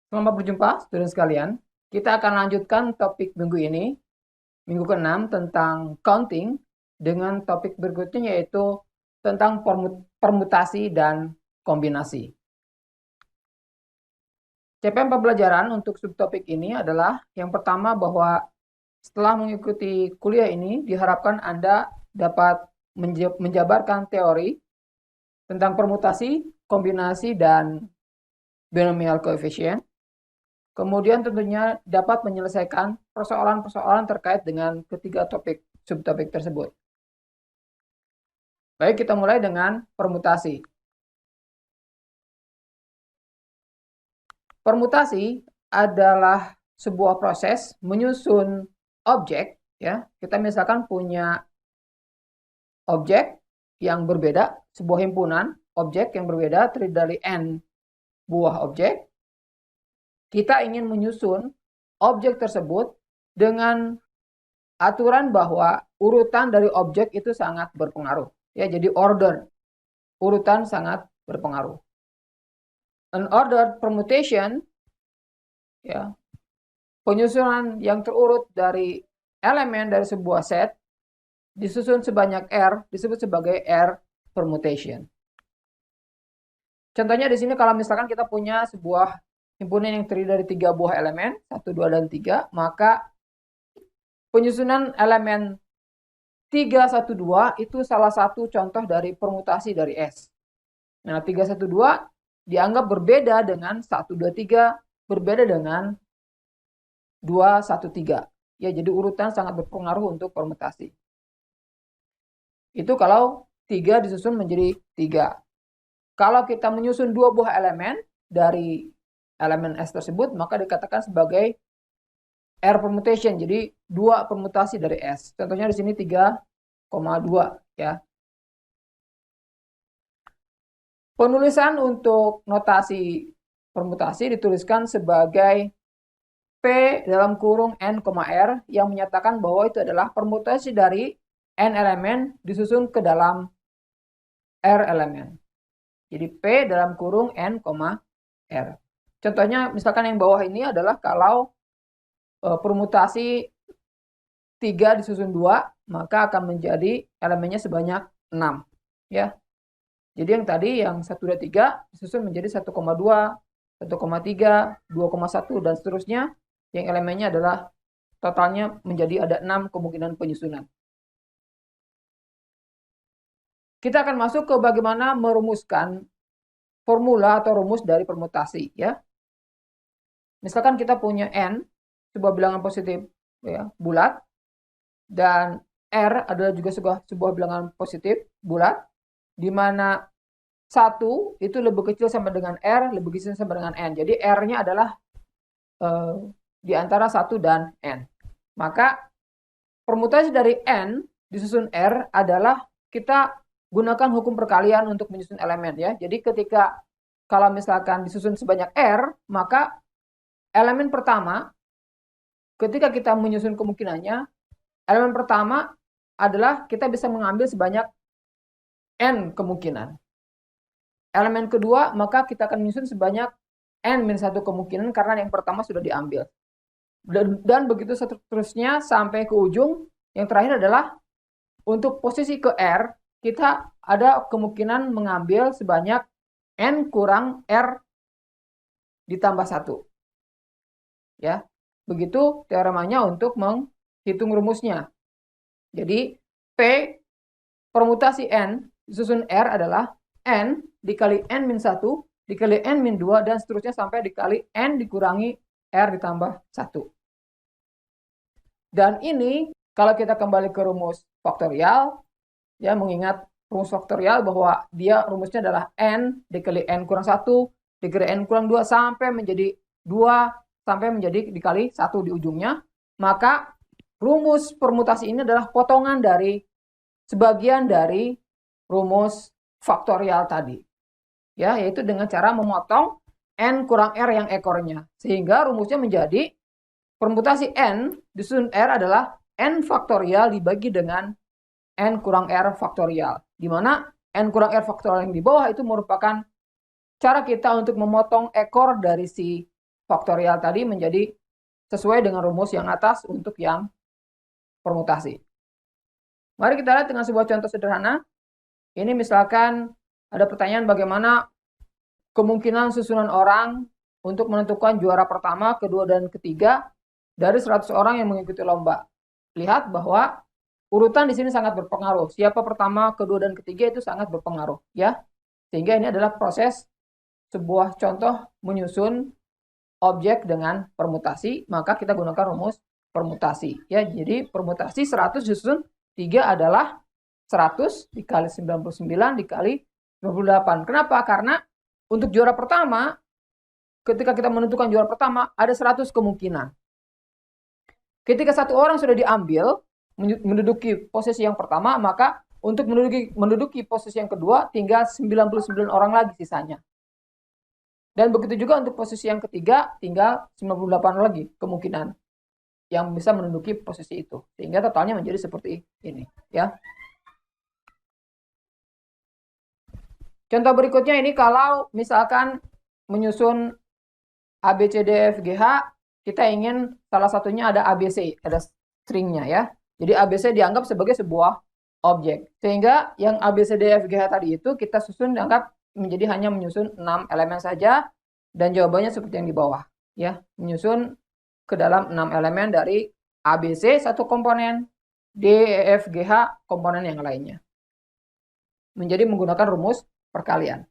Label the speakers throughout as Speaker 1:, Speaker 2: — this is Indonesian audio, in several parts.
Speaker 1: Selamat berjumpa, saudara sekalian. Kita akan lanjutkan topik minggu ini, minggu ke-6 tentang counting, dengan topik berikutnya yaitu tentang permutasi dan kombinasi. Capaian pembelajaran untuk subtopik ini adalah yang pertama bahwa setelah mengikuti kuliah ini diharapkan Anda dapat menjabarkan teori tentang permutasi, kombinasi, dan binomial coefficient. Kemudian tentunya dapat menyelesaikan persoalan-persoalan terkait dengan ketiga subtopik tersebut. Baik, kita mulai dengan permutasi. Permutasi adalah sebuah proses menyusun objek, ya. Kita misalkan punya objek yang berbeda, sebuah himpunan objek yang berbeda terdiri dari n buah objek. Kita ingin menyusun objek tersebut dengan aturan bahwa urutan dari objek itu sangat berpengaruh. Ya, jadi urutan sangat berpengaruh. An ordered permutation, ya, penyusunan yang terurut dari elemen dari sebuah set disusun sebanyak R disebut sebagai R permutation. Contohnya di sini kalau misalkan kita punya sebuah himpunan yang terdiri dari 3 buah elemen, 1, 2, dan 3, maka penyusunan elemen 3, 1, 2 itu salah satu contoh dari permutasi dari S. Nah, 3, 1, 2 dianggap berbeda dengan 1, 2, 3, berbeda dengan 2, 1, 3. Ya, jadi urutan sangat berpengaruh untuk permutasi. Itu kalau 3 disusun menjadi 3. Kalau kita menyusun 2 buah elemen dari elemen S tersebut, maka dikatakan sebagai R permutation. Jadi 2 permutasi dari S. Contohnya di sini 3,2, ya. Penulisan untuk notasi permutasi dituliskan sebagai P dalam kurung N, R yang menyatakan bahwa itu adalah permutasi dari N elemen disusun ke dalam R elemen. Jadi P dalam kurung N, R. Contohnya misalkan yang bawah ini adalah kalau permutasi 3 disusun 2, maka akan menjadi elemennya sebanyak 6. Ya. Jadi yang tadi yang 1, 2, 3 disusun menjadi 1,2, 1,3, 2,1, dan seterusnya. Yang elemennya adalah totalnya menjadi ada 6 kemungkinan penyusunan. Kita akan masuk ke bagaimana merumuskan formula atau rumus dari permutasi, ya. Misalkan kita punya n, sebuah bilangan positif, ya, bulat, dan r adalah juga sebuah bilangan positif bulat, di mana 1 itu lebih kecil sama dengan r, lebih kecil sama dengan n. Jadi r-nya adalah di antara 1 dan n. Maka permutasi dari n disusun r adalah kita gunakan hukum perkalian untuk menyusun elemen, ya. Jadi ketika kalau misalkan disusun sebanyak r, maka elemen pertama ketika kita menyusun kemungkinannya, elemen pertama adalah kita bisa mengambil sebanyak n kemungkinan. Elemen kedua, maka kita akan menyusun sebanyak n-1 kemungkinan karena yang pertama sudah diambil. Dan begitu seterusnya sampai ke ujung. Yang terakhir adalah untuk posisi ke R, kita ada kemungkinan mengambil sebanyak n kurang R ditambah 1. Ya, begitu teoremanya untuk menghitung rumusnya. Jadi P permutasi n disusun R adalah n dikali n-1 dikali n-2 dan seterusnya sampai dikali n dikurangi R ditambah 1. Dan ini kalau kita kembali ke rumus faktorial, ya, mengingat rumus faktorial bahwa dia rumusnya adalah n dikali n kurang 1 dikali n kurang 2 sampai menjadi 2 sampai menjadi dikali 1 di ujungnya, maka rumus permutasi ini adalah potongan dari sebagian dari rumus faktorial tadi. Ya, yaitu dengan cara memotong n kurang r yang ekornya. Sehingga rumusnya menjadi permutasi n disusun r adalah n faktorial dibagi dengan n kurang r faktorial. Di mana n kurang r faktorial yang di bawah itu merupakan cara kita untuk memotong ekor dari si faktorial tadi menjadi sesuai dengan rumus yang atas untuk yang permutasi. Mari kita lihat dengan sebuah contoh sederhana. Ini misalkan ada pertanyaan bagaimana kemungkinan susunan orang untuk menentukan juara pertama, kedua, dan ketiga dari 100 orang yang mengikuti lomba. Lihat bahwa urutan di sini sangat berpengaruh. Siapa pertama, kedua, dan ketiga itu sangat berpengaruh, ya. Sehingga ini adalah proses sebuah contoh menyusun objek dengan permutasi, maka kita gunakan rumus permutasi, ya. Jadi permutasi 100 disusun 3 adalah 100 dikali 99 dikali 98. Kenapa? Karena untuk juara pertama, ketika kita menentukan juara pertama, ada 100 kemungkinan. Ketika satu orang sudah diambil, menduduki posisi yang pertama, maka untuk menduduki posisi yang kedua, tinggal 99 orang lagi sisanya. Dan begitu juga untuk posisi yang ketiga, tinggal 98 lagi kemungkinan yang bisa menduduki posisi itu. Sehingga totalnya menjadi seperti ini, ya. Contoh berikutnya ini kalau misalkan menyusun A, B, C, D, E, F, G, H, kita ingin salah satunya ada ABC, ada stringnya, ya. Jadi ABC dianggap sebagai sebuah objek. Sehingga yang A, B, C, D, E, F, G, H tadi itu kita susun dianggap menjadi hanya menyusun 6 elemen saja, dan jawabannya seperti yang di bawah, ya. Menyusun ke dalam 6 elemen dari ABC satu komponen, D, E, F, G, H komponen yang lainnya. Menjadi menggunakan rumus perkalian.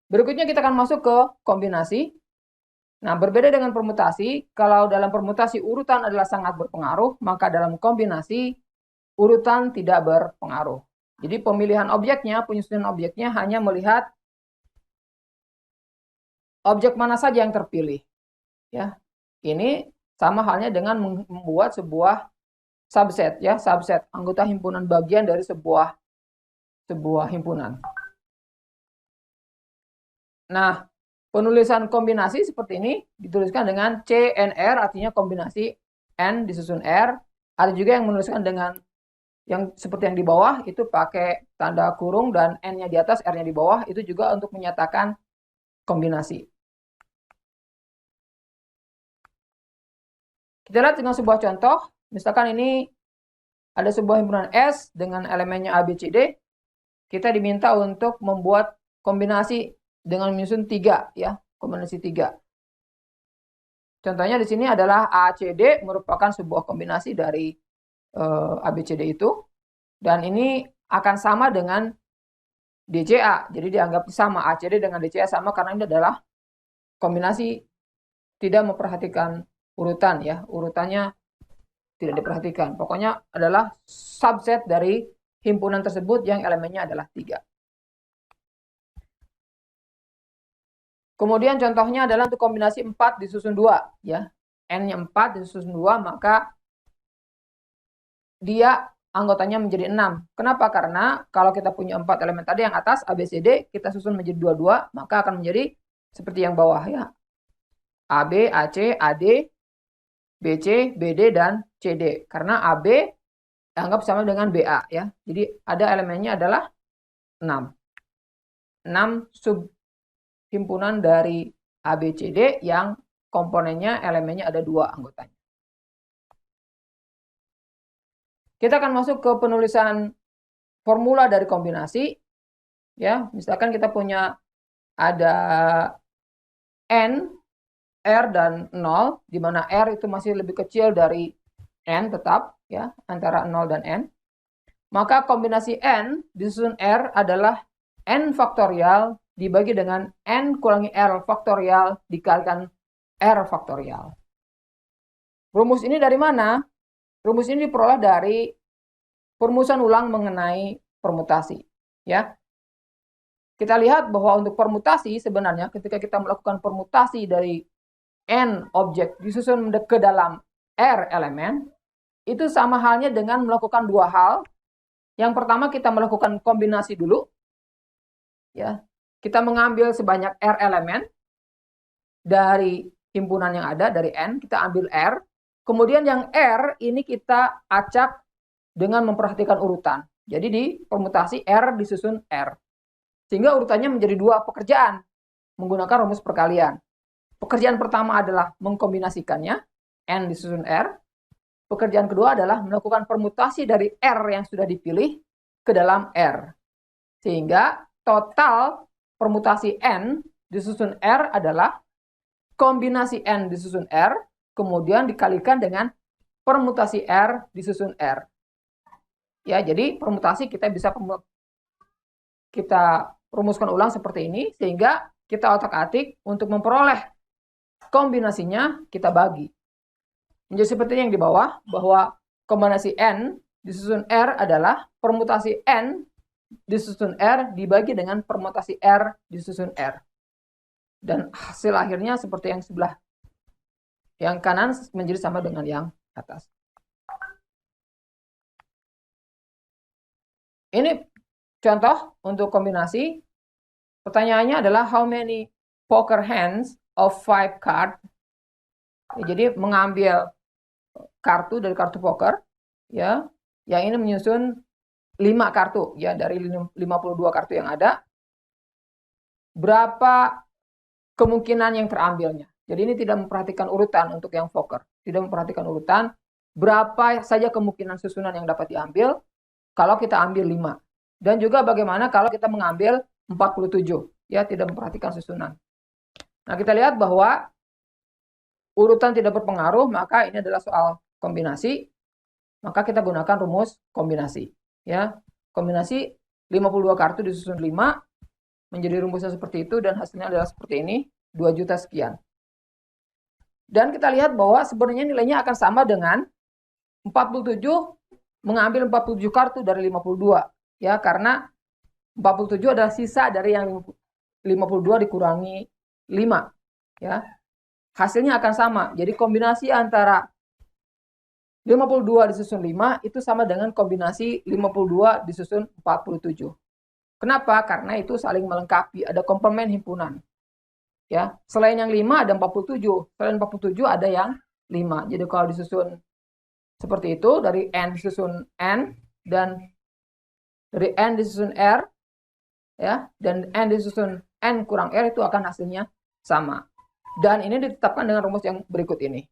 Speaker 1: Berikutnya kita akan masuk ke kombinasi. Nah, berbeda dengan permutasi, kalau dalam permutasi urutan adalah sangat berpengaruh, maka dalam kombinasi urutan tidak berpengaruh. Jadi pemilihan objeknya, penyusunan objeknya hanya melihat objek mana saja yang terpilih. Ya, ini sama halnya dengan membuat sebuah subset, ya, subset anggota himpunan bagian dari sebuah himpunan. Nah, penulisan kombinasi seperti ini dituliskan dengan CNR, artinya kombinasi N disusun R. Ada juga yang menuliskan dengan yang seperti yang di bawah, itu pakai tanda kurung dan N-nya di atas, R-nya di bawah, itu juga untuk menyatakan kombinasi. Kita lihat dengan sebuah contoh, misalkan ini ada sebuah himpunan S dengan elemennya A, B, C, D. Kita diminta untuk membuat kombinasi dengan menyusun 3, ya, kombinasi 3. Contohnya di sini adalah ACD merupakan sebuah kombinasi dari ABCD itu, dan ini akan sama dengan DCA, jadi dianggap sama, ACD dengan DCA sama karena ini adalah kombinasi tidak memperhatikan urutan, ya, urutannya tidak diperhatikan, pokoknya adalah subset dari himpunan tersebut yang elemennya adalah 3. Kemudian contohnya adalah untuk kombinasi 4 disusun 2, ya, N-nya 4 disusun 2, maka dia anggotanya menjadi 6. Kenapa? Karena kalau kita punya 4 elemen tadi yang atas ABCD, kita susun menjadi 22, maka akan menjadi seperti yang bawah, ya. AB, AC, AD, BC, BD, dan CD. Karena AB anggap sama dengan BA, ya. Jadi ada elemennya adalah 6. 6 sub himpunan dari ABCD yang komponennya, elemennya ada 2 anggotanya. Kita akan masuk ke penulisan formula dari kombinasi. Ya, misalkan kita punya ada N, R, dan 0, di mana R itu masih lebih kecil dari N tetap, ya, antara 0 dan N. Maka kombinasi N disusun R adalah N faktorial dibagi dengan N kurangi R faktorial dikalikan R faktorial. Rumus ini dari mana? Rumus ini diperoleh dari perumusan ulang mengenai permutasi, ya. Kita lihat bahwa untuk permutasi sebenarnya ketika kita melakukan permutasi dari N objek disusun ke dalam R elemen, itu sama halnya dengan melakukan 2 hal. Yang pertama kita melakukan kombinasi dulu, ya. Kita mengambil sebanyak R elemen dari himpunan yang ada dari N, kita ambil R. Kemudian yang R ini kita acak dengan memperhatikan urutan. Jadi di permutasi R disusun R. Sehingga urutannya menjadi 2 pekerjaan. menggunakan rumus perkalian. Pekerjaan pertama adalah mengkombinasikannya, N disusun R. Pekerjaan kedua adalah melakukan permutasi dari R yang sudah dipilih ke dalam R. Sehingga total permutasi N disusun R adalah kombinasi N disusun R, kemudian dikalikan dengan permutasi R disusun R. Ya, jadi permutasi kita bisa kita rumuskan ulang seperti ini, sehingga kita otak-atik untuk memperoleh kombinasinya kita bagi. Menjadi seperti yang di bawah, bahwa kombinasi N disusun R adalah permutasi N disusun R dibagi dengan permutasi R disusun R. Dan hasil akhirnya seperti yang sebelah yang kanan menjadi sama dengan yang atas. Ini contoh untuk kombinasi. Pertanyaannya adalah how many poker hands of 5 card. Jadi mengambil kartu dari kartu poker, ya, yang ini menyusun 5 kartu, ya, dari 52 kartu yang ada. Berapa kemungkinan yang terambilnya? Jadi ini tidak memperhatikan urutan untuk yang poker, tidak memperhatikan urutan. Berapa saja kemungkinan susunan yang dapat diambil kalau kita ambil 5. Dan juga bagaimana kalau kita mengambil 47, ya, tidak memperhatikan susunan. Nah, kita lihat bahwa urutan tidak berpengaruh, maka ini adalah soal kombinasi. Maka kita gunakan rumus kombinasi, ya. Kombinasi 52 kartu disusun 5 menjadi rumusnya seperti itu, dan hasilnya adalah seperti ini, 2 juta sekian. Dan kita lihat bahwa sebenarnya nilainya akan sama dengan 47 mengambil 47 kartu dari 52, ya, karena 47 adalah sisa dari yang 52 dikurangi 5, ya. Hasilnya akan sama. Jadi kombinasi antara 52 disusun 5 itu sama dengan kombinasi 52 disusun 47. Kenapa? Karena itu saling melengkapi, ada komplement himpunan. Ya, selain yang 5 ada 47, selain 47 ada yang 5. Jadi kalau disusun seperti itu, dari N disusun N, dan dari N disusun R, ya, dan N disusun N kurang R, itu akan hasilnya sama. Dan ini ditetapkan dengan rumus yang berikut ini.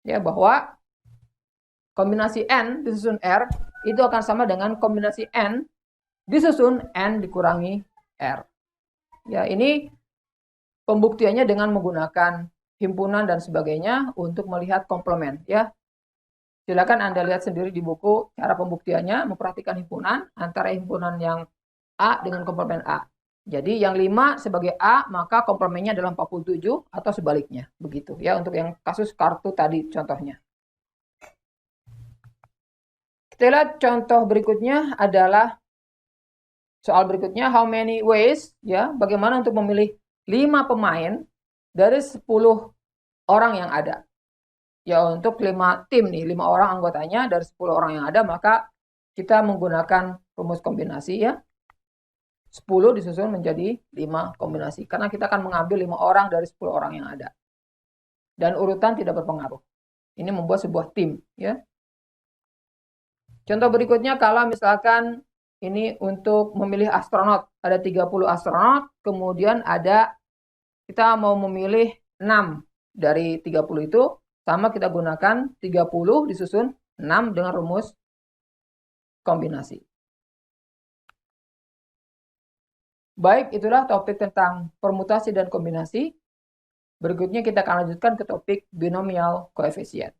Speaker 1: Ya, bahwa kombinasi N disusun R itu akan sama dengan kombinasi N disusun N dikurangi R. Ya, ini pembuktiannya dengan menggunakan himpunan dan sebagainya untuk melihat komplement, ya. Silakan Anda lihat sendiri di buku cara pembuktiannya, memperhatikan himpunan antara himpunan yang A dengan komplement A. Jadi yang 5 sebagai A, maka komplemennya adalah 47 atau sebaliknya. Begitu, ya, untuk yang kasus kartu tadi contohnya. Kita lihat contoh berikutnya adalah soal berikutnya, how many ways, ya, bagaimana untuk memilih 5 pemain dari 10 orang yang ada. Ya, untuk 5 tim nih, 5 orang anggotanya dari 10 orang yang ada, maka kita menggunakan rumus kombinasi, ya. 10 disusun menjadi 5 kombinasi. Karena kita akan mengambil 5 orang dari 10 orang yang ada. Dan urutan tidak berpengaruh. Ini membuat sebuah tim, ya. Contoh berikutnya, kalau misalkan ini untuk memilih astronot. Ada 30 astronot, kemudian ada kita mau memilih 6 dari 30 itu, sama kita gunakan 30 disusun 6 dengan rumus kombinasi. Baik, itulah topik tentang permutasi dan kombinasi. Berikutnya kita akan lanjutkan ke topik binomial koefisien.